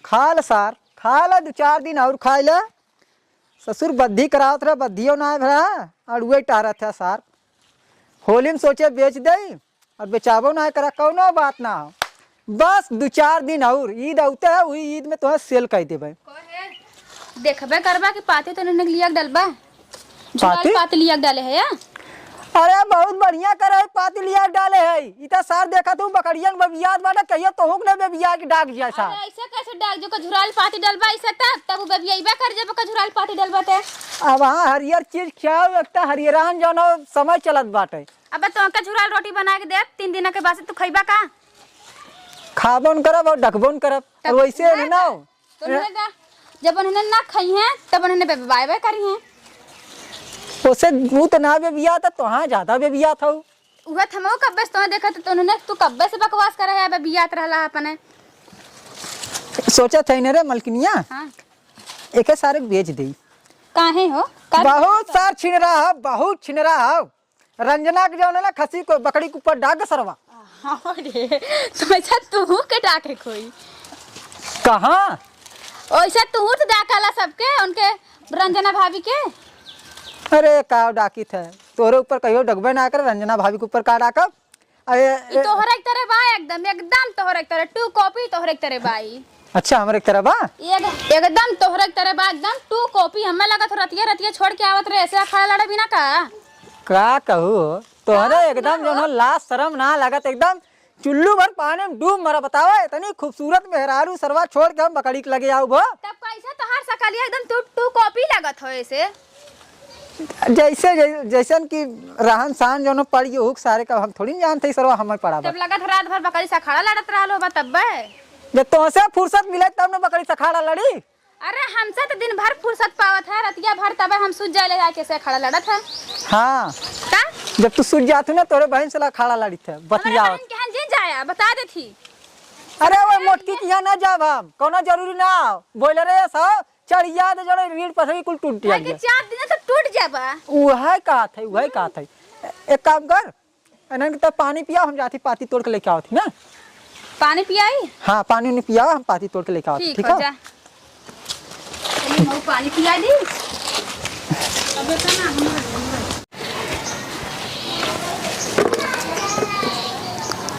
खा ल सार, खा ल 2-4 दिन और खा ल। ससुर बद्धी करावत रहे, बद्धियों ना भरा और वही टारत है सार। होली में सोचे बेच दे और बेचाबो ना करा, कौनो बात ना हो। बस 2-4 दिन और ईद आते है, वही ईद में तुम्हें सेल कर देबे। देखबे करबा कि पाती तो ने लिया डलबा, झुराल पाती लिया डाले है या? अरे बहुत बढ़िया करे है, पाती लिया डाले है। इता सार देखा तू बकरियन बबियात बाटा कहियो तोहुक ने बेबिया की डाक जैसा। अरे ऐसे कैसे डाक जो का झुराल पाती डलबा ऐसे तब वो बेबियाईबा कर जब का झुराल पाती डलबा ते। अब वहाँ हरियर चीज खाओ, एकटा हरियरान जनो समय चलत बाटे। अब तो का झुराल रोटी बना के दे 3 दिन के बाद तू खइबा का? खाबोन करब और ढकबोन करब और वैसे नहीं ना तो जब उन्होंने ना खाई हैं तब उन्होंने बेबियाईबा करी हैं। उसे मुँह तो ना बेबिया था तो हाँ ज्यादा बेबिया था। उहे थमो कब्बे तो देखा तो उन्होंने तू कब्बे से बकवास करे है बेबियात रहला अपने। सोचा थे न रे मलकिनिया, हां एक सारे बेच दे। काहे हो? बहुत सार छिन रहा है, बहुत छिन रहा है। रंजना के जो ना खसी को बकरी के ऊपर डाक सरवा। अरे तो ऐसा तू के डाके कोई कहाँ ऐसा तू तो डाकाला सबके उनके रंजना भाभी के। अरे का डाकी थे तोरे ऊपर कहियो डगबे ना कर, रंजना भाभी के ऊपर का डाकब। अरे तोहरा एक तरह बा एकदम एकदम तोहरा एक तरह 2 कॉपी तोहरा एक तरह बाई। अच्छा हमारे एक तरह बा एकदम तोहरा एक तरह बा एकदम 2 कॉपी। हमें लगा तो रतिया रतिया छोड़ के आवत रहे ऐसे खड़ा लड़ा बिना का कहू तोहरे एकदम जो लाज शर्म ना लागत, एकदम चुल्लू भर पानी में डूब मरा। बतावा इतनी खूबसूरत मेहरारू सरवा छोड़ के हम बकरी के लगे आऊ भो। तब कैसे तोहार सकलिया एकदम 2 कॉपी लागत हो ऐसे जैसन की रहन सहन जो पड़ी हुक सारे का हम थोड़ी जानते सरवा हमें पड़ा। तब लगा रात भर बकरी से खड़ा लड़त रहलो बा तब जब तुमसे फुर्सत मिले तब न बकरी से खड़ा लड़ी। अरे हमसे तो दिन भर फुर्सत पावत है, रतिया भर तब हम सूझ जाले जाके से खड़ा लड़त है। हाँ का जब तू सूझ जाती ना तोरे बहन से खड़ा लड़ी थे बतिया केहन जे जाया बता दे थी। अरे वो मोटकी के यहाँ ना जाब हम, कोनो जरूरी ना बोले रे सब चढ़िया दे जड़े रीढ़ पसरी कुल टूट के 4 दिन तो टूट जाबा। वही कहा था। एक काम कर इन्हन के तब पानी पिया, हम जाती पाती तोड़ के लेके आवती ना। पानी पियाई? हाँ पानी नहीं पिया, हम पाती तोड़ के लेके आवती। ठीक है मैं पानी पिया दी। अबे तो ना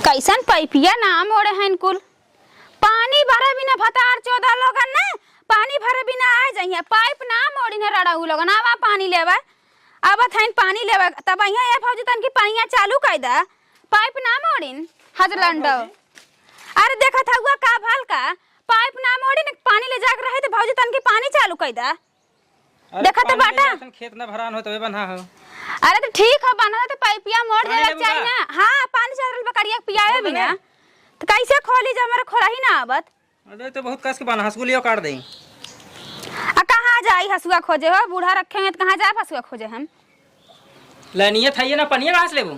कैसन पाइपिया नाम ओड़े हैं कुल पानी भरे बिना भतार 14 लोगन ना पानी भरे बिना आ जाइए। पाइप ना मोड़ी ने रड़ा उ लोगन आवा पानी लेवा अब थैन पानी लेवा तब यहाँ ए फौजी तन की पानिया चालू कर दा पाइप ना मोड़िन हजलंडो। अरे देखा था हुआ का भाल का पाइप ना मोड़िन पानी ले जाके रहे तो भौजी तन की पानी चालू कर दा। देखा तो बाटा खेत ना भरान हो तो बना हो। अरे तो ठीक है बना तो पाइपिया मोड़ देना चाहिए ना। हाँ पानी चल बकरिया पियावे बिना तो कैसे खोली जब हमारा खोला ही ना आवत। अरे तो बहुत कस के बना हसुलियो काट देई। कहाँ जाई हसुआ खोजे हो? बूढ़ा रखेंगे तो कहाँ जाए हसुआ खोजे हम? लेनिए थाइए ना पनिया कहाँ से लेबू?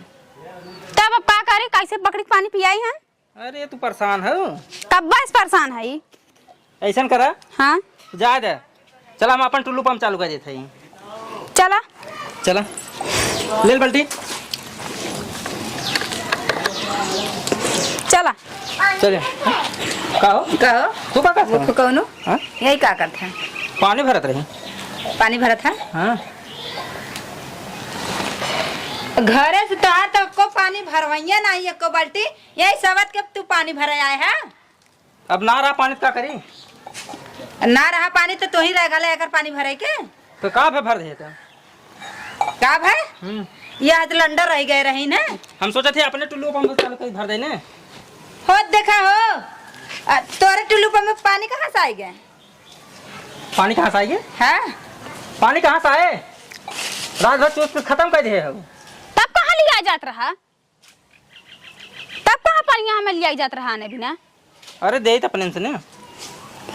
तब पा करे कैसे बकरी के पानी पियाई हम? अरे तू परेशान हो कब बस परेशान है ऐसन करा। हाँ जा दे चला हम अपन टुल्लू पंप चालू कर देते हैं। चला चला ले बाल्टी चला चले कहो तू का करता वो कौनो हाँ? यही का करता है? पानी भरत रही। पानी भरत है हाँ घरे से तो को पानी भरवाइया नहीं एको बाल्टी यही सबत के तू पानी भर आए है। अब ना रहा पानी तो क्या करी? ना रहा पानी तो ही रह गले अगर पानी भरे के तो कहाँ पे भर देते? का भाई ये आज लंडर रह गए रही ना। हम सोचे थे अपने टुल्लू पंप चालू कर भर देने। हो देखा हो तोरे टुल्लू पर में पानी कहाँ से आएगा? पानी कहाँ से आएगी? हाँ पानी कहाँ से आए? रात भर चूस खत्म कर दिए हो। तब कहाँ लिया जात रहा? तब कहाँ पर यहाँ में लिया जात रहा ने बिना? अरे दे तो अपने से ने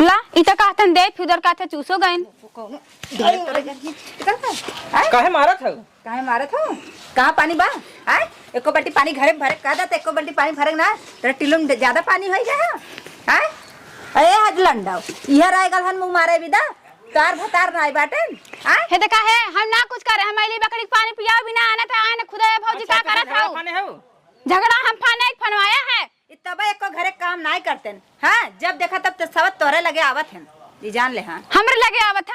ला इता कहतन दे फिर उधर कहते चूसो गइन। काहे मारत हो? काहे मारत हो? कहाँ पानी बा? आय एको बाल्टी पानी घरे भरे का दा एको बाल्टी पानी भरे ना तेरा टिल्लू में ज्यादा पानी हो गया है। आय अरे हज लंडा इहे रह गल हन मुंह मारे बिदा तार भतार नाई बाटे। आय हे देखा है हम ना कुछ करे हम अइली बकरी के पानी पियाओ बिना आने था आने खुदा भौजी का करत हो? झगड़ा हम फाने फनवाया है इ तब एको घरे काम नहीं करते। हाँ, जब देखा तब सब तोरे लगे आवत हैं। ये जान ले। हाँ, हमरे लगे आवत है।